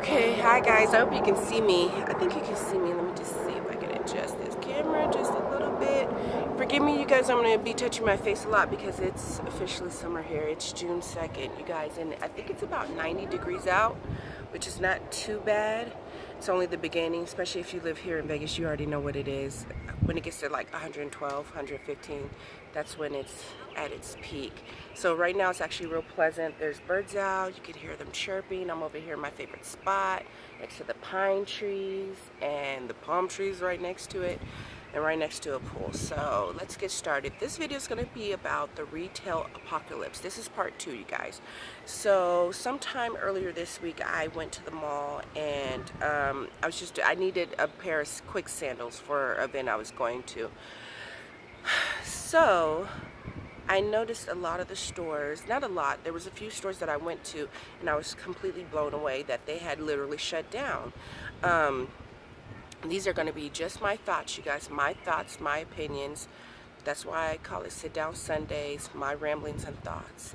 Okay, hi guys. I hope you can see me. I think you can see me. Let me just see if I can adjust this camera just a little bit. Forgive me, you guys. I'm going to be touching my face a lot because it's officially summer here. It's June 2nd, you guys, and I think it's about 90 degrees out, which is not too bad. It's only the beginning, especially if you live here in Vegas. You already know what it is. When it gets to like 112, 115, that's when it's at its peak. So right now it's actually real pleasant. There's birds out. You can hear them chirping. I'm over here in my favorite spot next to the pine trees and the palm trees right next to it, and right next to a pool. So let's get started. This video is going to be about the retail apocalypse. This is part 2, you guys. So sometime earlier this week I went to the mall and I needed a pair of quick sandals for an event I was going to. So I noticed a lot of the stores, not a lot, there was a few stores that I went to and I was completely blown away that they had literally shut down. These are going to be just my thoughts, you guys, my thoughts, my opinions. That's why I call it Sit Down Sundays, my ramblings and thoughts.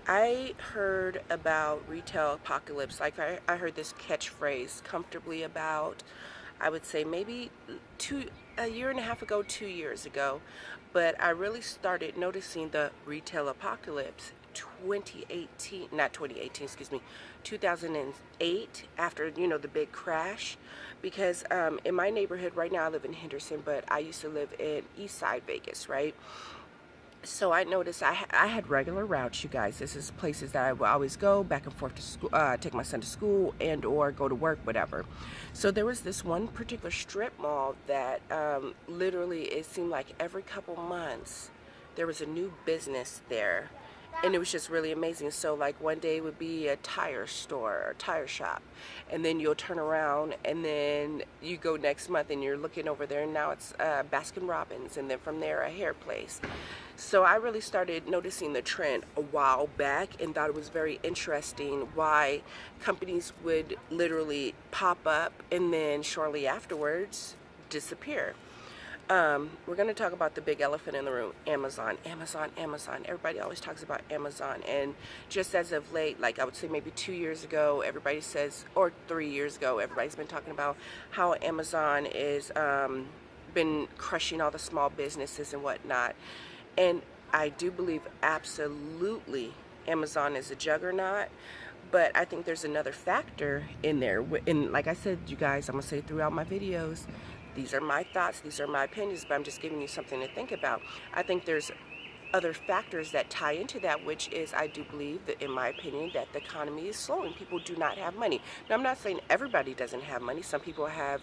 I heard about retail apocalypse, like I heard this catchphrase comfortably about, I would say maybe a year and a half ago, 2 years ago, but I really started noticing the retail apocalypse 2008, after, you know, the big crash, because in my neighborhood right now I live in Henderson, but I used to live in East Side Vegas, right? So I noticed I had regular routes, you guys. This is places that I would always go back and forth to school, take my son to school and or go to work, whatever. So there was this one particular strip mall that literally it seemed like every couple months there was a new business there. And it was just really amazing. So like one day would be a tire store or tire shop, and then you'll turn around and then you go next month and you're looking over there and now it's Baskin Robbins, and then from there a hair place. So I really started noticing the trend a while back and thought it was very interesting why companies would literally pop up and then shortly afterwards disappear. We're going to talk about the big elephant in the room, Amazon. Everybody always talks about Amazon, and just as of late, like I would say maybe 2 years ago, everybody says, or 3 years ago, everybody's been talking about how Amazon is been crushing all the small businesses and whatnot. And I do believe absolutely Amazon is a juggernaut. But I think there's another factor in there. And like I said, you guys, I'm going to say throughout my videos, these are my thoughts, these are my opinions, but I'm just giving you something to think about. I think there's other factors that tie into that, which is I do believe that, in my opinion, that the economy is slowing. People do not have money. Now, I'm not saying everybody doesn't have money. Some people have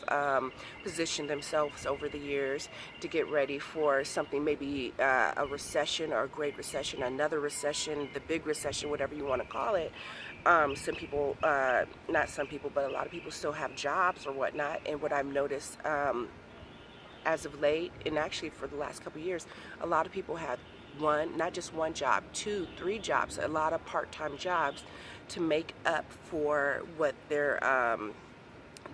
positioned themselves over the years to get ready for something, maybe a recession or a great recession, another recession, the big recession, whatever you want to call it. Some people, not some people, but a lot of people still have jobs or whatnot. And what I've noticed as of late, and actually for the last couple of years, a lot of people have not just one job, 2, 3 jobs, a lot of part-time jobs to make up for what they're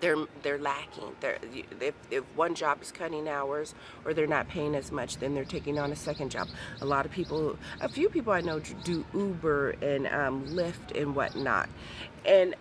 lacking. If one job is cutting hours or they're not paying as much, then they're taking on a second job. A few people I know do Uber and Lyft and whatnot. And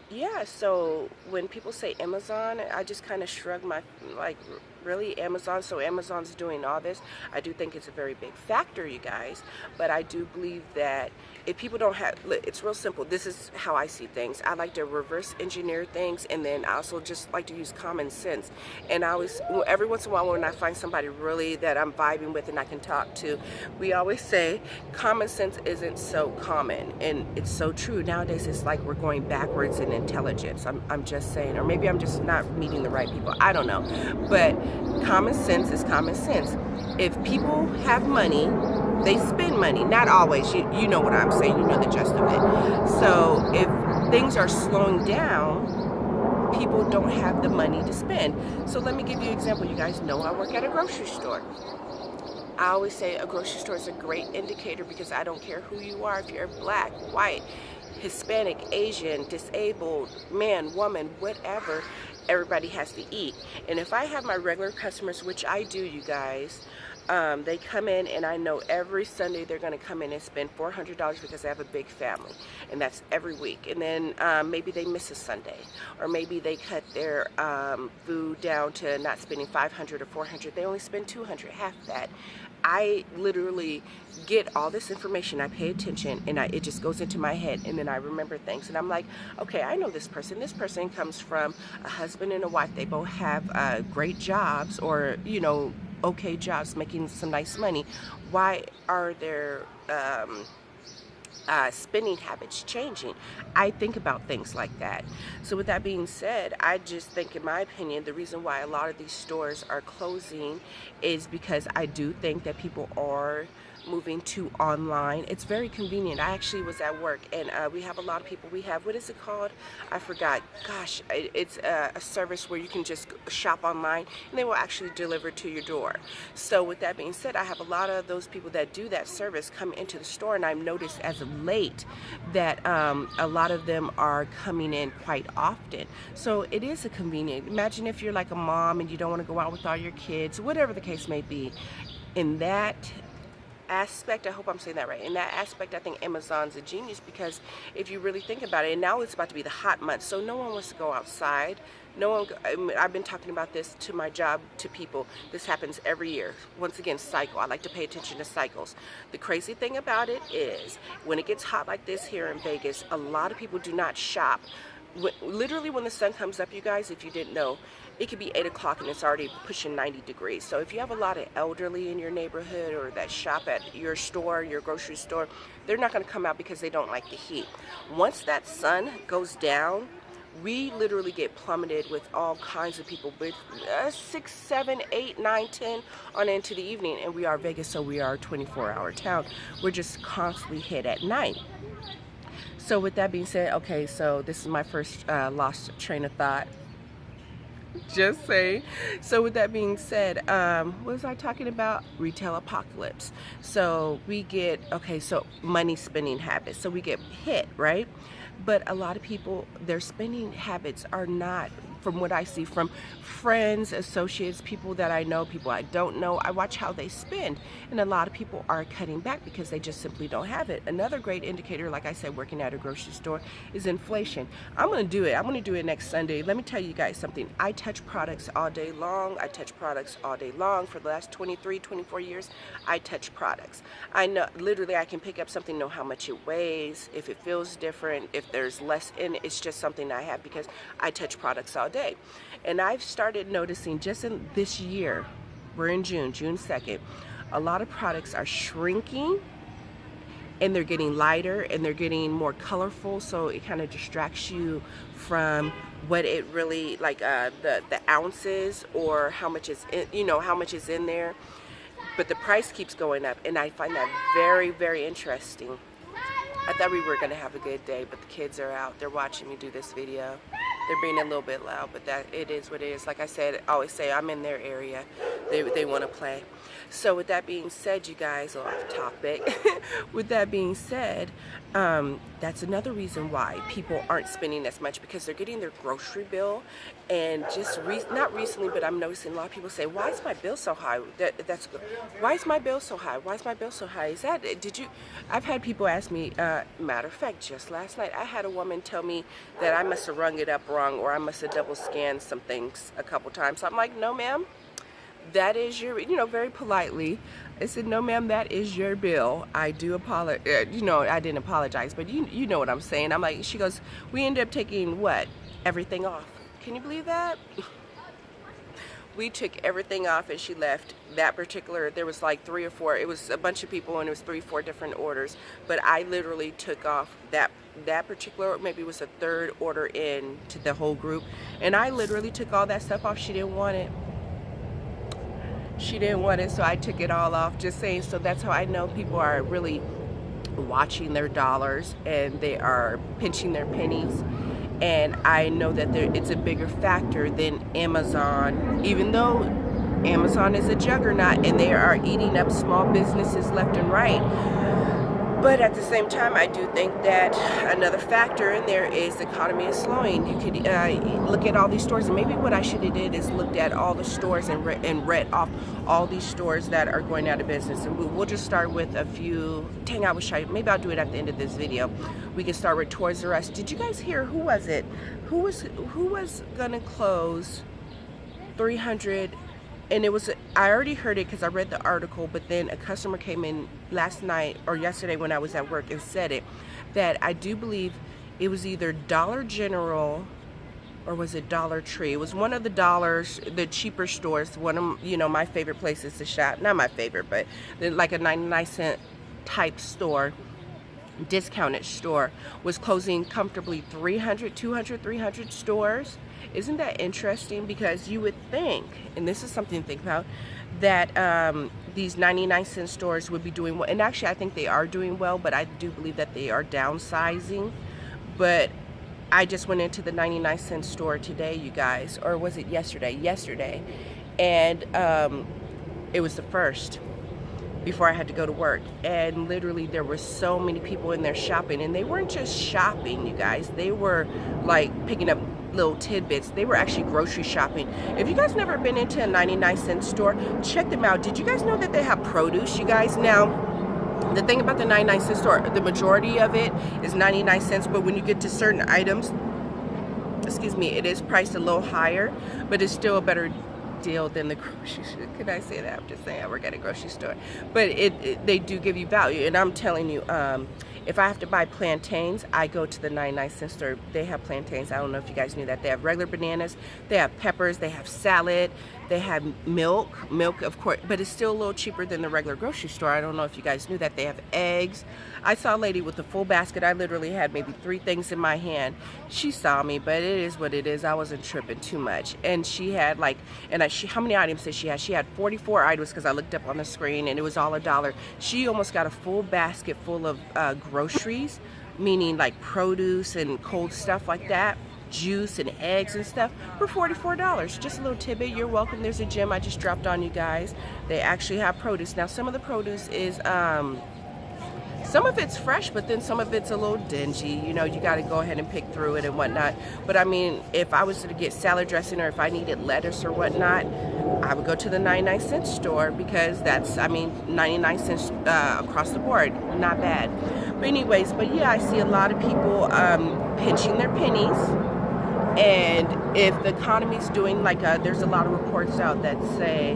yeah, so when people say Amazon, I just kind of shrug my, like, really, Amazon? So Amazon's doing all this? I do think it's a very big factor, you guys, but I do believe that if people don't have, look, it's real simple. This is how I see things. I like to reverse engineer things, and then I also just like to use common sense. And I always, every once in a while when I find somebody really that I'm vibing with and I can talk to, we always say common sense isn't so common, and it's so true. Nowadays it's like we're going backwards in intelligence. I'm just saying, or maybe I'm just not meeting the right people. I don't know, but common sense is common sense. If people have money, they spend money. Not always. You know what I'm saying. You know the gist of it. So if things are slowing down, people don't have the money to spend. So let me give you an example. You guys know I work at a grocery store. I always say a grocery store is a great indicator, because I don't care who you are, if you're black, white, Hispanic, Asian, disabled, man, woman, whatever, everybody has to eat. And if I have my regular customers, which I do, you guys, They come in, and I know every Sunday they're going to come in and spend $400 because they have a big family, and that's every week. And then maybe they miss a Sunday, or maybe they cut their food down to not spending 500 or 400. They only spend 200, half that. I literally get all this information, I pay attention, and it just goes into my head, and then I remember things, and I'm like, okay, I know this person. This person comes from a husband and a wife. They both have great jobs, or, you know, okay jobs, making some nice money. Why are their spending habits changing? I think about things like that. So with that being said, I just think, in my opinion, the reason why a lot of these stores are closing is because I do think that people are moving to online. It's very convenient. I actually was at work, and we have a lot of people. We have, what is it called? I forgot. Gosh, it's a service where you can just shop online, and they will actually deliver to your door. So with that being said, I have a lot of those people that do that service come into the store, and I've noticed as of late that a lot of them are coming in quite often. So it is a convenient. Imagine if you're like a mom and you don't want to go out with all your kids, whatever the case may be. In that aspect, I hope I'm saying that right, in that aspect, I think Amazon's a genius, because if you really think about it, and now it's about to be the hot month, so no one wants to go outside. No one, I've been talking about this to my job, to people. This happens every year. Once again, cycle. I like to pay attention to cycles. The crazy thing about it is, when it gets hot like this here in Vegas, a lot of people do not shop. Literally, when the sun comes up, you guys, if you didn't know, it could be 8 o'clock and it's already pushing 90 degrees. So if you have a lot of elderly in your neighborhood, or that shop at your store, your grocery store, they're not going to come out because they don't like the heat. Once that sun goes down, we literally get plummeted with all kinds of people, with 6, 7, 8, 9, 10 on into the evening. And we are Vegas, so we are a 24-hour town. We're just constantly hit at night. So with that being said, okay, so this is my first lost train of thought. Just saying. So with that being said, what was I talking about? Retail apocalypse. So we get, okay, so money spending habits. So we get hit, right? But a lot of people, their spending habits are not, from what I see from friends, associates, people that I know, people I don't know, I watch how they spend. And a lot of people are cutting back because they just simply don't have it. Another great indicator, like I said, working at a grocery store, is inflation. I'm going to do it. I'm going to do it next Sunday. Let me tell you guys something. I touch products all day long. I touch products all day long. For the last 23, 24 years, I touch products. I know, literally, I can pick up something, know how much it weighs, if it feels different, if there's less in it. It's just something I have because I touch products all day. And I've started noticing just in this year, we're in June 2nd, a lot of products are shrinking, and they're getting lighter, and they're getting more colorful, so it kind of distracts you from what it really, like the ounces, or how much is in, you know, how much is in there. But the price keeps going up, and I find that very, very interesting. I thought we were going to have a good day, but the kids are out. They're watching me do this video. They're being a little bit loud, but that it is what it is. Like I said, I always say, I'm in their area. They want to play. So with that being said, you guys, off topic. With that being said, that's another reason why people aren't spending as much, because they're getting their grocery bill. And just not recently, but I'm noticing a lot of people say, why is my bill so high? That's good. Why is my bill so high? Why is my bill so high? Is that, I've had people ask me, matter of fact, just last night, I had a woman tell me that I must have rung it up wrong, or I must have double scanned some things a couple times. So I'm like, no ma'am, that is your, very politely, I said, no ma'am, that is your bill. I do apologize, I didn't apologize, but you know what I'm saying. I'm like, she goes, we ended up taking what? Everything off. Can you believe that? We took everything off, and she left that particular, there was like 3 or 4, it was a bunch of people, and it was 3 or 4 different orders, but I literally took off that particular, maybe it was a 3rd order in to the whole group, and I literally took all that stuff off. She didn't want it. She didn't want it, so I took it all off, just saying. So that's how I know people are really watching their dollars, and they are pinching their pennies. And I know that it's a bigger factor than Amazon, even though Amazon is a juggernaut and they are eating up small businesses left and right. But at the same time, I do think that another factor in there is the economy is slowing. You could look at all these stores, and maybe what I should have did is looked at all the stores and read off all these stores that are going out of business. And we'll just start with a few. Dang, I wish maybe I'll do it at the end of this video. We can start with Toys R Us. Did you guys hear, who was it? Who was gonna close 300? And it was, I already heard it because I read the article, but then a customer came in last night or yesterday when I was at work and said it, that I do believe it was either Dollar General or was it Dollar Tree? It was one of the dollars, the cheaper stores, one of, my favorite places to shop. Not my favorite, but like a 99-cent type store, discounted store, was closing comfortably 300, 200, 300 stores. Isn't that interesting? Because you would think, and this is something to think about, that these 99-cent stores would be doing well. And actually, I think they are doing well, but I do believe that they are downsizing. But I just went into the 99-cent store today, you guys, or was it yesterday? Yesterday. And it was the first, before I had to go to work, and literally there were so many people in there shopping, and they weren't just shopping, you guys, they were like picking up little tidbits. They were actually grocery shopping. If you guys never been into a 99-cent store, check them out. Did you guys know that they have produce, you guys? Now, the thing about the 99-cent store, the majority of it is 99 cents, but when you get to certain items, excuse me, it is priced a little higher, but it's still a better deal than the grocery store. Can I say that? I'm just saying I work at a grocery store. But they do give you value. And I'm telling you, if I have to buy plantains, I go to the 99-cent store. They have plantains. I don't know if you guys knew that. They have regular bananas. They have peppers. They have salad. They have milk, of course, but it's still a little cheaper than the regular grocery store. I don't know if you guys knew that. They have eggs. I saw a lady with a full basket. I literally had maybe 3 things in my hand. She saw me, but it is what it is. I wasn't tripping too much. And she had like, how many items did she have? She had 44 items because I looked up on the screen and it was all $1. She almost got a full basket full of groceries, meaning like produce and cold stuff like that, juice and eggs and stuff, for $44. Just a little tidbit. You're welcome. There's a gem I just dropped on you guys. They actually have produce. Now, some of the produce is some of it's fresh, but then some of it's a little dingy. You got to go ahead and pick through it and whatnot. But I mean, if I was to get salad dressing or if I needed lettuce or whatnot, I would go to the 99-cent store, because that's, 99 cents across the board. Not bad. But anyways, yeah, I see a lot of people pinching their pennies. And if the economy's doing there's a lot of reports out that say,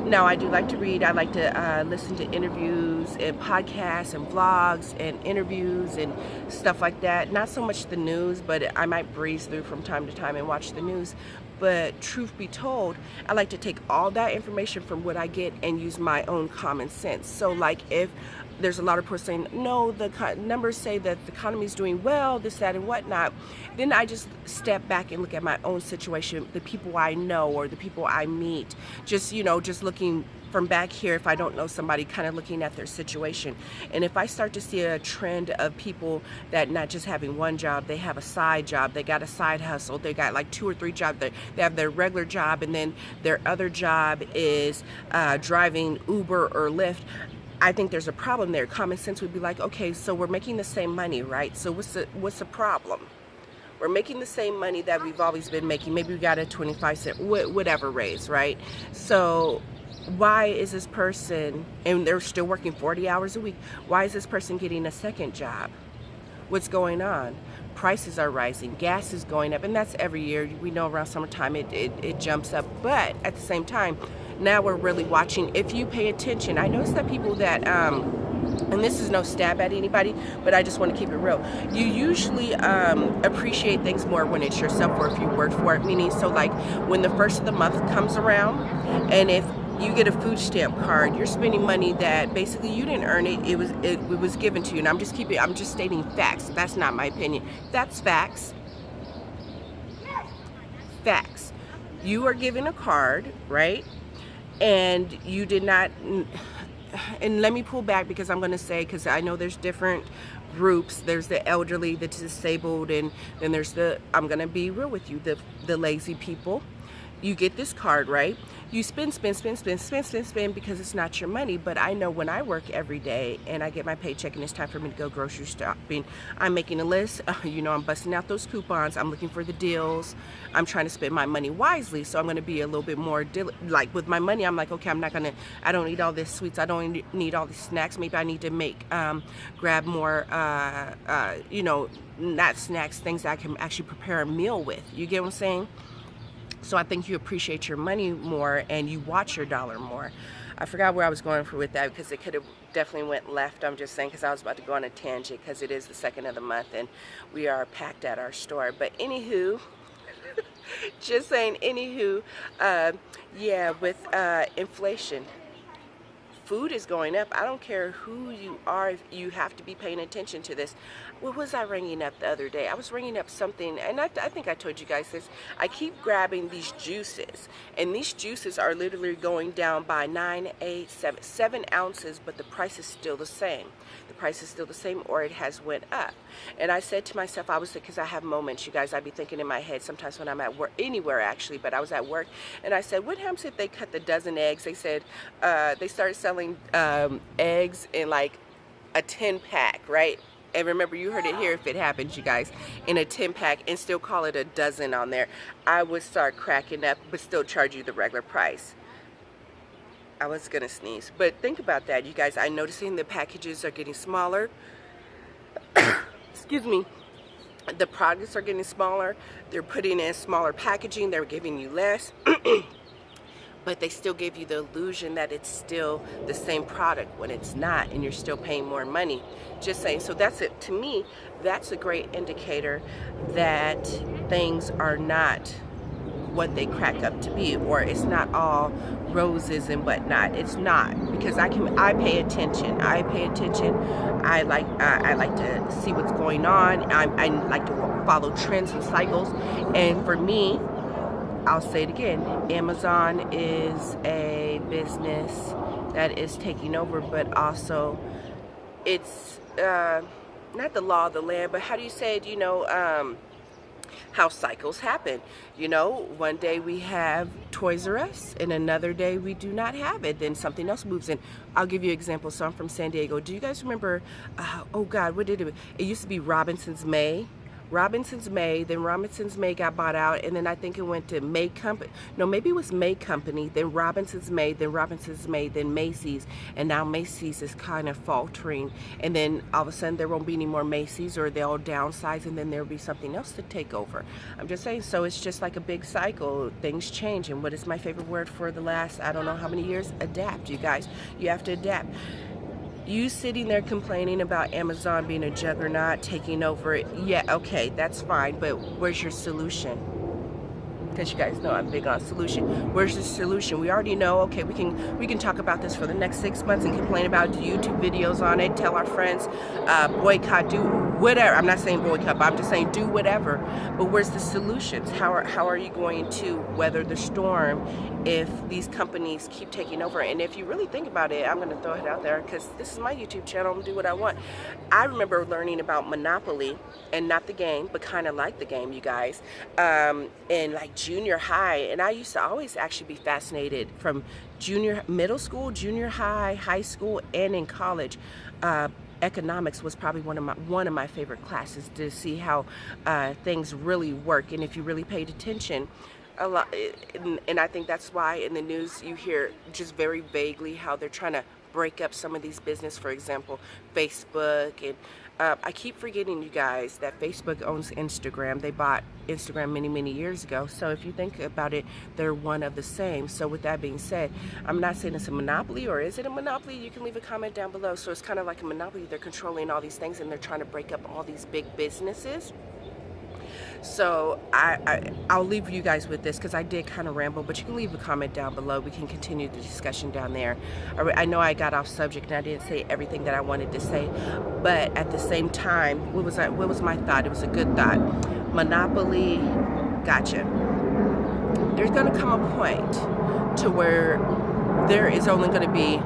now I do like to read, I like to listen to interviews and podcasts and vlogs and interviews and stuff like that. Not so much the news, but I might breeze through from time to time and watch the news. But truth be told, I like to take all that information from what I get and use my own common sense. So if there's a lot of people saying, no, the numbers say that the economy is doing well, this, that, and whatnot, then I just step back and look at my own situation, the people I know or the people I meet, just looking from back here, if I don't know somebody, kind of looking at their situation. And if I start to see a trend of people that not just having one job, they have a side job, they got a side hustle, they got like 2 or 3 jobs, they have their regular job and then their other job is driving Uber or Lyft, I think there's a problem there. Common sense would be like, okay, so we're making the same money, right? So what's the problem? We're making the same money that we've always been making. Maybe we got a 25-cent, whatever raise, right? So why is this person, and they're still working 40 hours a week, why is this person getting a second job? What's going on? Prices are rising, gas is going up, and that's every year. We know around summertime it jumps up, but at the same time, now we're really watching. If you pay attention, I noticed that people that, and this is no stab at anybody, but I just want to keep it real. You usually appreciate things more when it's yourself or if you work for it, meaning so when the first of the month comes around, and if you get a food stamp card, you're spending money that basically you didn't earn it. It was given to you. And I'm just stating facts. That's not my opinion. That's facts. Facts. You are given a card, right? And you did not, and let me pull back because I'm going to say, because I know there's different groups. There's the elderly, the disabled, and then there's I'm going to be real with you, the lazy people. you get this card, right? You spend because it's not your money. But I know when I work every day and I get my paycheck and it's time for me to go grocery shopping, I'm making a list. I'm busting out those coupons. I'm looking for the deals. I'm trying to spend my money wisely. So I'm going to be a little bit more like with my money. I'm like, okay, I don't need all this sweets. I don't need all these snacks. Maybe I need to grab more, not snacks, things that I can actually prepare a meal with. You get what I'm saying? So I think you appreciate your money more and you watch your dollar more. I forgot where I was going with that because it could have definitely went left. I'm just saying because I was about to go on a tangent because it is the second of the month and we are packed at our store. But anywho, just saying, yeah, with inflation, food is going up. I don't care who you are, you have to be paying attention to this. What was I ringing up the other day? I was ringing up something, and I think I told you guys this. I keep grabbing these juices, and these juices are literally going down by 7 ounces, but the price is still the same. The price is still the same, or it has went up. And I said to myself, because I have moments, you guys, I be thinking in my head sometimes when I'm at work, anywhere actually, but I was at work, and I said, what happens if they cut the dozen eggs? They said they started selling eggs in like a 10-pack, right? And remember, you heard it here if it happens, you guys, in a 10-pack and still call it a dozen on there. I would start cracking up, but still charge you the regular price. I was gonna sneeze, but think about that, you guys. I'm noticing the packages are getting smaller. Excuse me. The products are getting smaller. They're putting in smaller packaging. They're giving you less. But they still give you the illusion that it's still the same product when it's not, and you're still paying more money. Just saying. So that's it. To me, that's a great indicator that things are not what they crack up to be, or it's not all roses and whatnot. It's not, because I pay attention. I like to see what's going on. I like to follow trends and cycles. And for me, I'll say it again, Amazon is a business that is taking over, but also it's not the law of the land, but how do you say it, how cycles happen. One day we have Toys R Us and another day we do not have it. Then something else moves in. I'll give you an example. So I'm from San Diego. Do you guys remember, oh God, what did it? It used to be Robinson's May, then Robinson's May got bought out, and then I think it went to May Company. No, maybe it was May Company, then Robinson's May, then Macy's, and now Macy's is kind of faltering, and then all of a sudden there won't be any more Macy's, or they'll downsize, and then there'll be something else to take over. I'm just saying, so it's just like a big cycle. Things change, and what is my favorite word for the last, I don't know how many years? Adapt, you guys. You have to adapt. You sitting there complaining about Amazon being a juggernaut, taking over it, yeah, okay, that's fine, but where's your solution? Because you guys know I'm big on solution. Where's the solution? We already know, okay, we can talk about this for the next 6 months and complain about, do YouTube videos on it, tell our friends, boycott, do whatever. I'm not saying boycott, but I'm just saying do whatever. But where's the solutions? How are you going to weather the storm if these companies keep taking over? And if you really think about it, I'm going to throw it out there because this is my YouTube channel. I'm going to do what I want. I remember learning about Monopoly, and not the game, but kind of like the game, you guys, in like junior high. And I used to always actually be fascinated from middle school, junior high, high school, and in college. Economics was probably one of my favorite classes, to see how things really work, and if you really paid attention a lot. And I think that's why in the news you hear just very vaguely how they're trying to break up some of these business. For example, Facebook, and I keep forgetting, you guys, that Facebook owns Instagram. They bought Instagram many years ago. So if you think about it, they're one of the same. So with that being said, I'm not saying it's a monopoly, or is it a monopoly? You can leave a comment down below. So it's kind of like a monopoly. They're controlling all these things, and they're trying to break up all these big businesses. So I'll leave you guys with this because I did kind of ramble, but you can leave a comment down below. We can continue the discussion down there. I know I got off subject and I didn't say everything that I wanted to say, but at the same time, what was my thought? It was a good thought. Monopoly, gotcha. There's going to come a point to where there is only going to be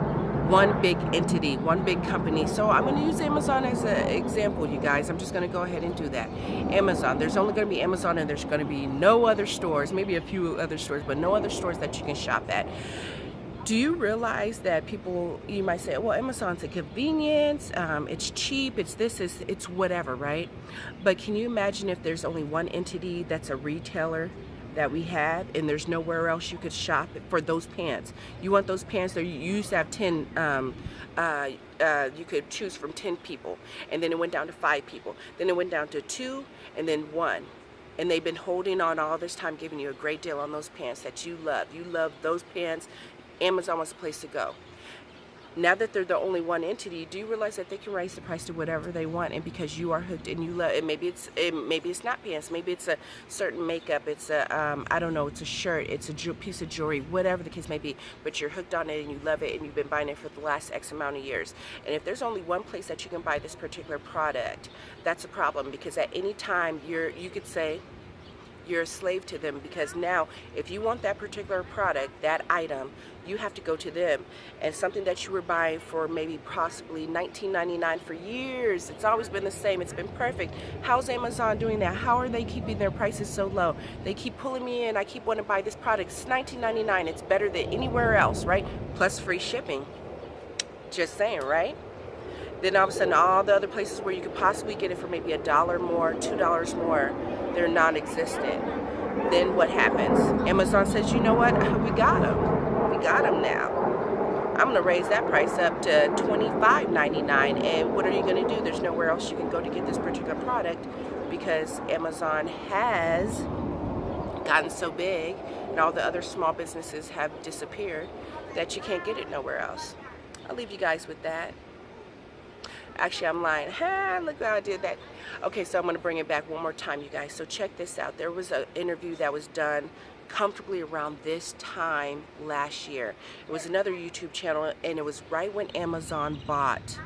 one big entity, one big company. So I'm going to use Amazon as an example, you guys. I'm just going to go ahead and do that. Amazon, there's only going to be Amazon, and there's going to be no other stores, maybe a few other stores, but no other stores that you can shop at. Do you realize that people, you might say, well, Amazon's a convenience, it's cheap, it's this, it's whatever, right? But can you imagine if there's only one entity that's a retailer that we have, and there's nowhere else you could shop for those pants? You want those pants that you used to have 10, you could choose from 10 people, and then it went down to 5 people, then it went down to 2, and then 1. And they've been holding on all this time, giving you a great deal on those pants that you love. You love those pants. Amazon was the place to go. Now that they're the only one entity, do you realize that they can raise the price to whatever they want? And because you are hooked and you love it, maybe it's not pants, maybe it's a certain makeup, it's a I don't know, it's a shirt, it's a piece of jewelry, whatever the case may be, but you're hooked on it and you love it and you've been buying it for the last X amount of years. And if there's only one place that you can buy this particular product, that's a problem, because at any time you could say you're a slave to them, because now if you want that particular product, that item, you have to go to them. And something that you were buying for maybe possibly $19.99 for years, it's always been the same, it's been perfect. How's Amazon doing that? How are they keeping their prices so low? They keep pulling me in, I keep wanting to buy this product, it's $19.99, it's better than anywhere else, right? Plus free shipping. Just saying, right? Then all of a sudden, all the other places where you could possibly get it for maybe $1 more, $2 more, they're non-existent. Then what happens? Amazon says, you know what? We got them. We got them now. I'm going to raise that price up to $25.99. And what are you going to do? There's nowhere else you can go to get this particular product, because Amazon has gotten so big and all the other small businesses have disappeared that you can't get it nowhere else. I'll leave you guys with that. Actually, I'm lying. Look how I did that. Okay, so I'm going to bring it back one more time, you guys. So check this out. There was an interview that was done comfortably around this time last year. It was another YouTube channel, and it was right when Amazon bought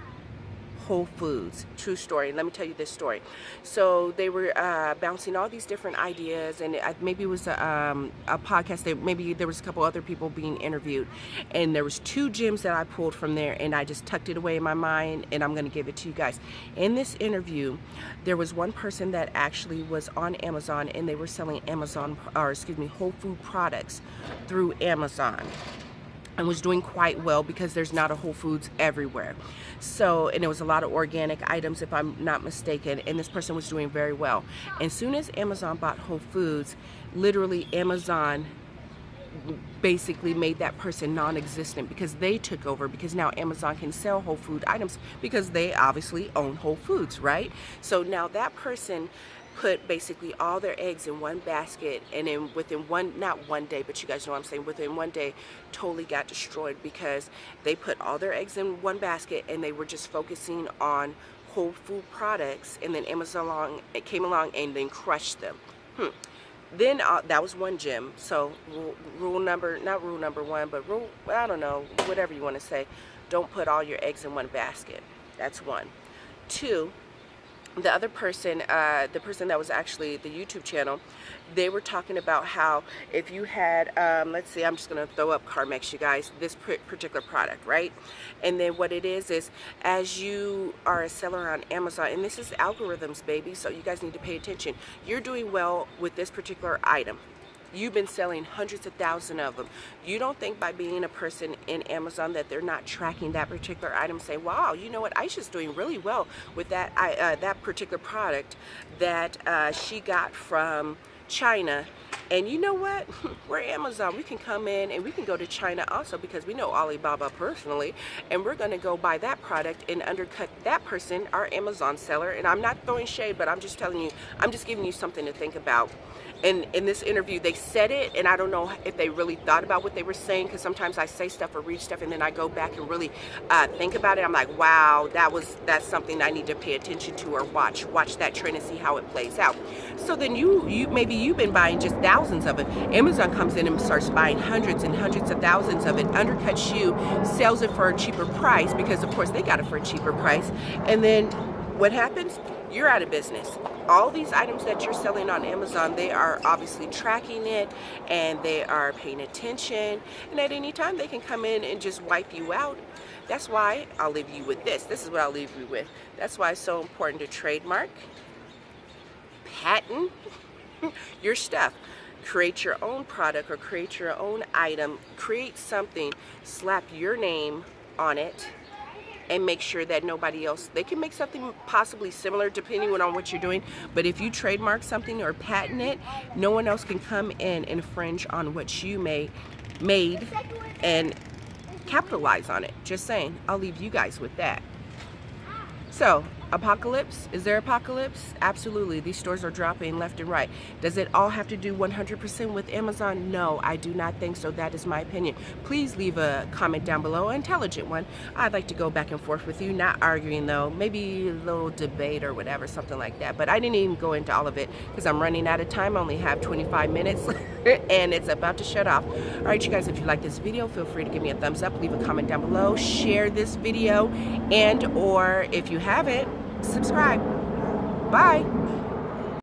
Whole Foods. True story. Let me tell you this story. So they were bouncing all these different ideas, and maybe it was a podcast. Maybe there was a couple other people being interviewed, and there was 2 gems that I pulled from there, and I just tucked it away in my mind, and I'm going to give it to you guys. In this interview, there was one person that actually was on Amazon, and they were selling Whole Food products through Amazon, and was doing quite well, because there's not a Whole Foods everywhere. So, and it was a lot of organic items, if I'm not mistaken, and this person was doing very well. And soon as Amazon bought Whole Foods, literally Amazon basically made that person non-existent, because they took over, because now Amazon can sell Whole Food items because they obviously own Whole Foods, right? So now that person put basically all their eggs in one basket, and then within not one day, but you guys know what I'm saying, within one day totally got destroyed, because they put all their eggs in one basket and they were just focusing on Whole Food products, and then Amazon came along and then crushed them. Then that was one gem. So not rule number 1, but rule, I don't know, whatever you want to say, don't put all your eggs in one basket. That's 1. 2, the other person, the person that was actually the YouTube channel, they were talking about how if you had, let's see, I'm just going to throw up Carmex, you guys, this particular product, right? And then what it is as you are a seller on Amazon, and this is algorithms, baby, so you guys need to pay attention. You're doing well with this particular item. You've been selling hundreds of thousands of them. You don't think by being a person in Amazon that they're not tracking that particular item, say, wow, you know what, Aisha's doing really well with that that particular product that she got from China. And you know what? We're Amazon. We can come in and we can go to China also, because we know Alibaba personally, and we're going to go buy that product and undercut that person, our Amazon seller. And I'm not throwing shade, but I'm just telling you, I'm just giving you something to think about. And in this interview, they said it, and I don't know if they really thought about what they were saying, because sometimes I say stuff or read stuff, and then I go back and really think about it. I'm like, wow, that's something I need to pay attention to, or watch that trend and see how it plays out. So then maybe you've been buying just thousands of it. Amazon comes in and starts buying hundreds and hundreds of thousands of it, undercuts you, sells it for a cheaper price, because of course they got it for a cheaper price. And then what happens? you're out of business. All these items that you're selling on Amazon, they are obviously tracking it and they are paying attention, and at any time they can come in and just wipe you out. That's why I'll leave you with this. This is what I'll leave you with. That's why it's so important to trademark, patent your stuff. Create your own product or create your own item. Create something, slap your name on it, and make sure that nobody else, they can make something possibly similar depending on what you're doing, but if you trademark something or patent it, no one else can come in and infringe on what you made and capitalize on it. Just saying. I'll leave you guys with that. So, apocalypse? Is there apocalypse? Absolutely. These stores are dropping left and right. Does it all have to do 100% with Amazon? No, I do not think so. That is my opinion. Please leave a comment down below, an intelligent one. I'd like to go back and forth with you, not arguing though. Maybe a little debate or whatever, something like that. But I didn't even go into all of it because I'm running out of time. I only have 25 minutes and it's about to shut off. All right, you guys, if you like this video, feel free to give me a thumbs up, leave a comment down below, share this video, and or if you haven't, subscribe. Bye.